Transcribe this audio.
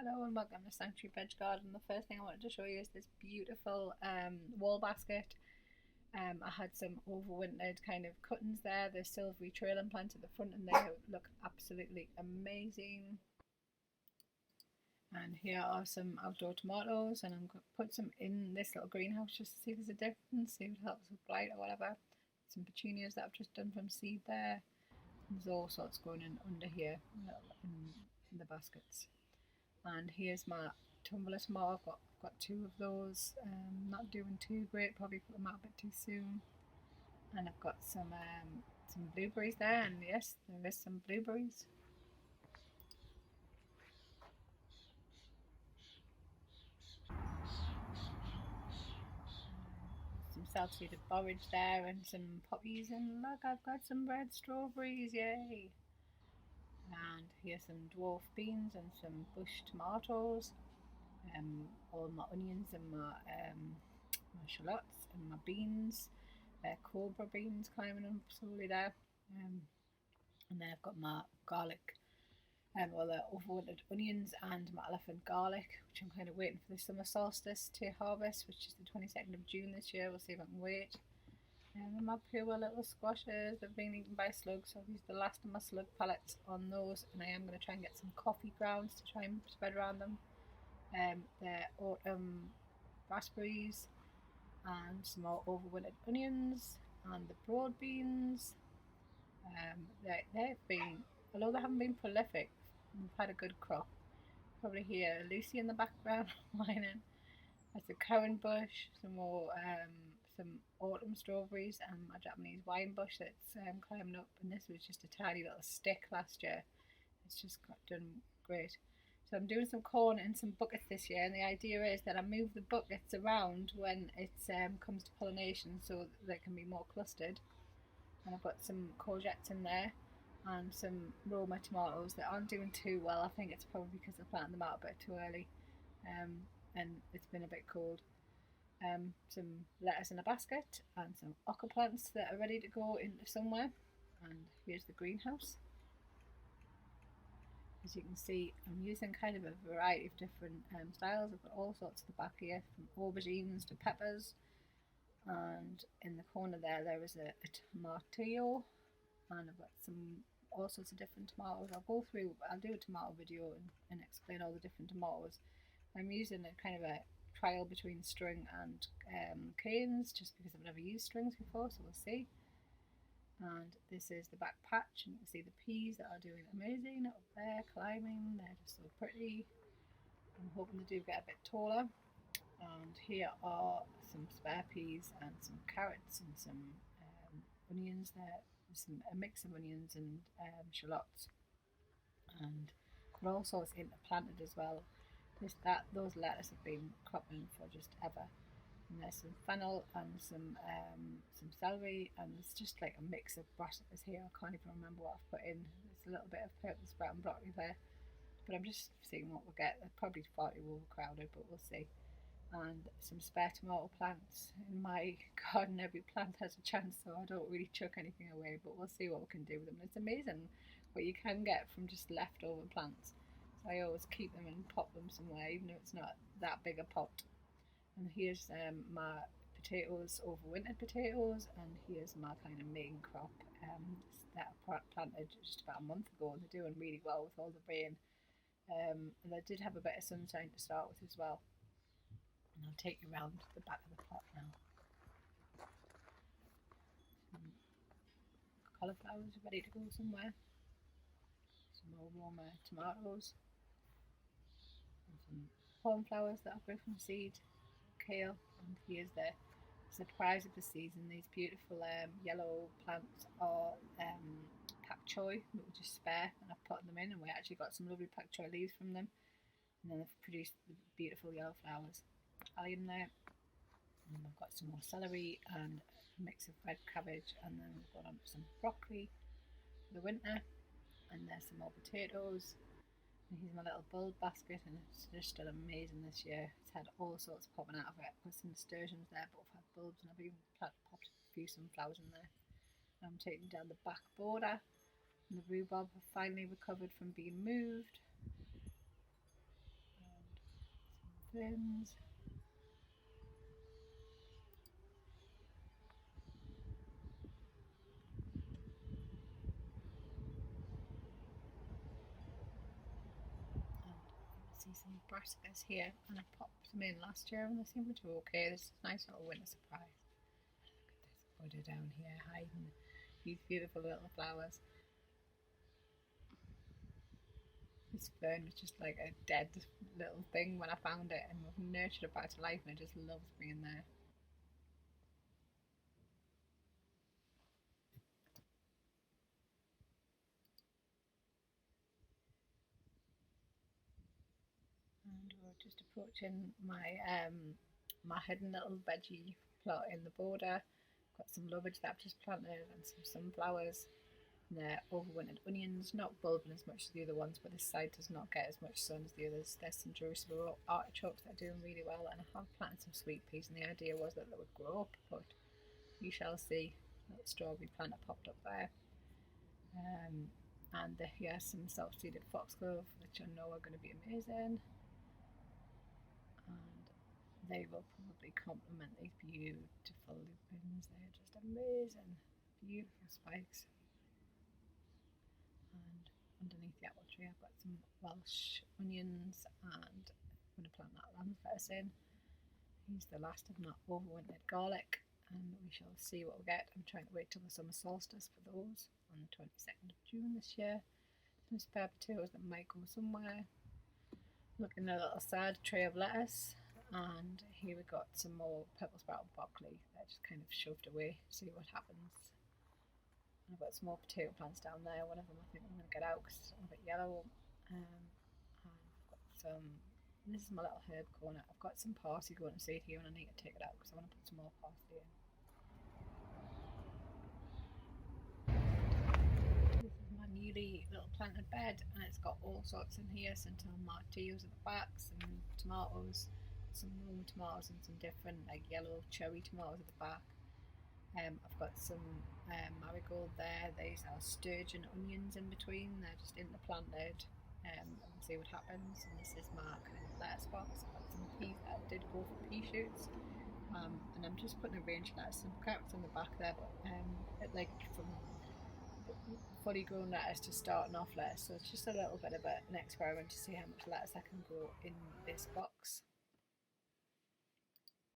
Hello and welcome to Sanctuary Veg Garden. The first thing I wanted to show you is this beautiful wall basket. I had some overwintered kind of cuttings there. The silvery trailing plant at the front and they look absolutely amazing. And here are some outdoor tomatoes, and I'm going to put some in this little greenhouse just to see if there's a difference, see if it helps with blight or whatever. Some petunias that I've just done from seed there. There's all sorts going in under here in the baskets. And here's my tumbler tomato. I've got two of those. Not doing too great. Probably put them out a bit too soon. And I've got some blueberries there. And yes, there is some blueberries. Some self-seeded borage there, and some poppies. And look, I've got some red strawberries. Yay! And here's some dwarf beans and some bush tomatoes. All my onions and my shallots and my beans, cobra beans climbing up slowly there. And then I've got my garlic, well, the overwintered onions and my elephant garlic, which I'm kind of waiting for the summer solstice to harvest, which is the 22nd of June this year. We'll see if I can wait. And my poor little squashes have been eaten by slugs, so I've used the last of my slug pellets on those, and I am going to try and get some coffee grounds to try and spread around them. The autumn raspberries and some more overwintered onions and the broad beans. They've been, although they haven't been prolific, we've had a good crop. Probably hear Lucy in the background whining. That's a currant bush, some more some autumn strawberries, and my Japanese wine bush that's climbing up. And this was just a tiny little stick last year. It's just done great. So I'm doing some corn in some buckets this year, and the idea is that I move the buckets around when it comes to pollination, so they can be more clustered. And I've got some courgettes in there and some Roma tomatoes that aren't doing too well. I think it's probably because I planted them out a bit too early, and it's been a bit cold. Some lettuce in a basket and some ochre plants that are ready to go into somewhere. And here's the greenhouse. As you can see, I'm using kind of a variety of different styles. I've got all sorts at the back here, from aubergines to peppers. And in the corner there is a tomatillo, and I've got some all sorts of different tomatoes. I'll do a tomato video and explain all the different tomatoes. I'm using a kind of a trial between string and canes, just because I've never used strings before, so we'll see. And this is the back patch, and you can see the peas that are doing amazing up there, climbing. They're just so pretty. I'm hoping they do get a bit taller. And here are some spare peas and some carrots and some onions there. A mix of onions and shallots, and they're all sorts interplanted as well. Those lettuce have been cropping for just ever. And there's some fennel and some celery, and it's just like a mix of brassicas here. I can't even remember what I've put in. There's a little bit of purple sprout and broccoli there, but I'm just seeing what we'll get. They're probably far too overcrowded, but we'll see. And some spare tomato plants. In my garden, every plant has a chance, so I don't really chuck anything away, but we'll see what we can do with them. It's amazing what you can get from just leftover plants. So I always keep them and pop them somewhere, even if it's not that big a pot. And here's my potatoes, overwintered potatoes, and here's my kind of main crop that I planted just about a month ago, and they're doing really well with all the rain. And I did have a bit of sunshine to start with as well. And I'll take you around the back of the pot now. Some cauliflowers ready to go somewhere. Some more Roma tomatoes. And some cornflowers that I grew from seed. Kale. And here's the surprise of the season. These beautiful yellow plants are pak choi that were just spare, and I've put them in, and we actually got some lovely pak choi leaves from them. And then they've produced the beautiful yellow flowers. Allium there, and I've got some more celery and a mix of red cabbage, and then we've got some broccoli for the winter, and there's some more potatoes. And here's my little bulb basket, and it's just done amazing this year. It's had all sorts popping out of it. I've got some nasturtiums there, but I've had bulbs, and I've even popped a few sunflowers in there. And I'm taking down the back border, and the rhubarb have finally recovered from being moved. bins. See some brassicas here, and I popped them in last year and they seem to do okay. This is a nice little winter surprise. Look at this Buddha down here hiding these beautiful little flowers. This fern was just like a dead little thing when I found it, and we've nurtured it back to life, and it just loves being there. And we're just approaching my hidden little veggie plot in the border. Got some lovage that I've just planted and some sunflowers. And they're overwintered onions, not bulbing as much as the other ones, but this side does not get as much sun as the others. There's some Jerusalem artichokes that are doing really well, and I have planted some sweet peas, and the idea was that they would grow up, but we shall see. A little strawberry plant popped up there. And here some self-seeded foxglove, which I know are going to be amazing. And they will probably complement these beautiful lupins. They're just amazing, beautiful spikes. And underneath the apple tree I've got some Welsh onions, and I'm going to plant that lamb's lettuce in. Here's the last of my overwintered garlic, and we shall see what we get. I'm trying to wait till the summer solstice for those on the 22nd of June this year. Some spare potatoes that might go somewhere. Looking at a little side tray of lettuce, and here we got some more purple sprout broccoli that I just kind of shoved away, see what happens. And I've got some more potato plants down there. One of them I think I'm going to get out because it's a bit yellow. And I've got some, this is my little herb corner. I've got some parsley going to seed here, and I need to take it out because I want to put some more parsley in. This is my newly little planted bed, and it's got all sorts in here. Some tomatillos at the back, some tomatoes, some Roma tomatoes, and some different like yellow cherry tomatoes at the back. I've got some marigold there. These are sturgeon onions in between. They're just interplanted. We'll see what happens. And this is my kind of lettuce box. I've got some peas that did go for pea shoots. And I'm just putting a range of lettuce and carrots in the back there, but like from fully grown lettuce to starting off lettuce. So it's just a little bit of an experiment to see how much lettuce I can grow in this box.